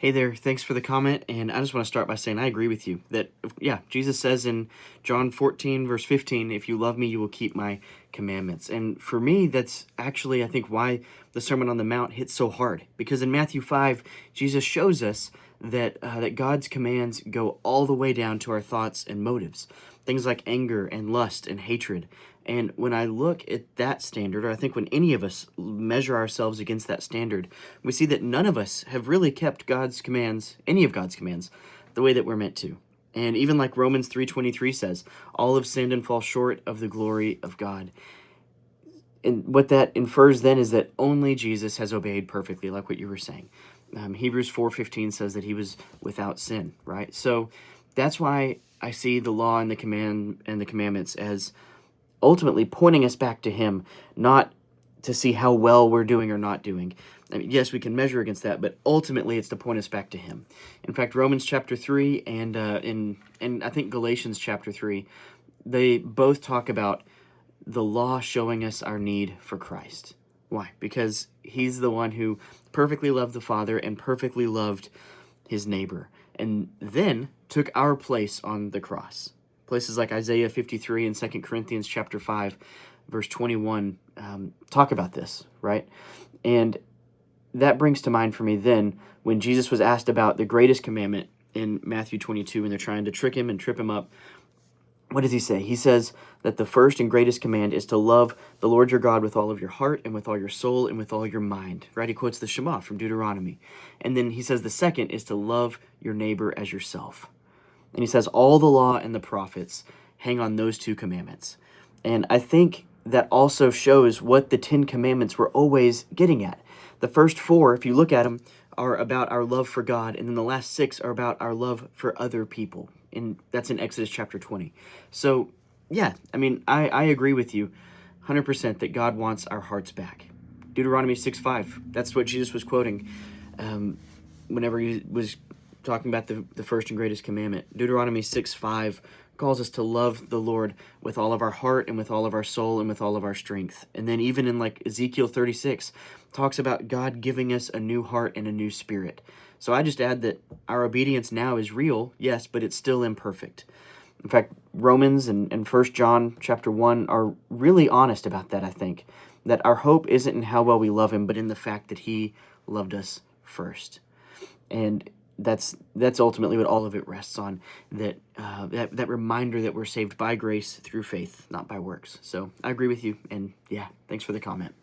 Hey there, thanks for the comment, and I just want to start by saying I agree with you that, yeah, Jesus says in John 14, verse 15, if you love me, you will keep my commandments. And for me, that's actually, I think, why the Sermon on the Mount hits so hard, because in Matthew 5, Jesus shows us that God's commands go all the way down to our thoughts and motives, things like anger and lust and hatred. And when I look at that standard, or I think when any of us measure ourselves against that standard, we see that none of us have really kept God's commands, any of God's commands, the way that we're meant to. And even like Romans 3:23 says, all have sinned and fall short of the glory of God. And what that infers then is that only Jesus has obeyed perfectly, like what you were saying. Hebrews 4:15 says that he was without sin, right? So that's why I see the law and the commandments as ultimately pointing us back to him, not to see how well we're doing or not doing. I mean, yes, we can measure against that, but ultimately it's to point us back to him. In fact, Romans chapter 3 and I think Galatians chapter 3, they both talk about the law showing us our need for Christ. Why? Because he's the one who perfectly loved the Father and perfectly loved his neighbor, and then took our place on the cross. Places like Isaiah 53 and 2 Corinthians chapter 5, verse 21, talk about this, right? And that brings to mind for me then when Jesus was asked about the greatest commandment in Matthew 22, and they're trying to trick him and trip him up. What does he say? He says that the first and greatest command is to love the Lord your God with all of your heart and with all your soul and with all your mind, right? He quotes the Shema from Deuteronomy. And then he says the second is to love your neighbor as yourself. And he says all the law and the prophets hang on those two commandments. And I think that also shows what the 10 commandments were always getting at. The first 4, if you look at them, are about our love for God, and then the last 6 are about our love for other people. And that's in Exodus chapter 20. So, yeah, I mean, I agree with you 100% that God wants our hearts back. Deuteronomy 6:5, that's what Jesus was quoting whenever he was talking about the first and greatest commandment. Deuteronomy 6:5 calls us to love the Lord with all of our heart and with all of our soul and with all of our strength. And then even in like Ezekiel 36 talks about God giving us a new heart and a new spirit. So I just add that our obedience now is real, yes, but it's still imperfect. In fact, Romans and 1 John chapter 1 are really honest about that, I think. That our hope isn't in how well we love him, but in the fact that he loved us first. And that's ultimately what all of it rests on, that reminder that we're saved by grace through faith, not by works. So I agree with you, and yeah, thanks for the comment.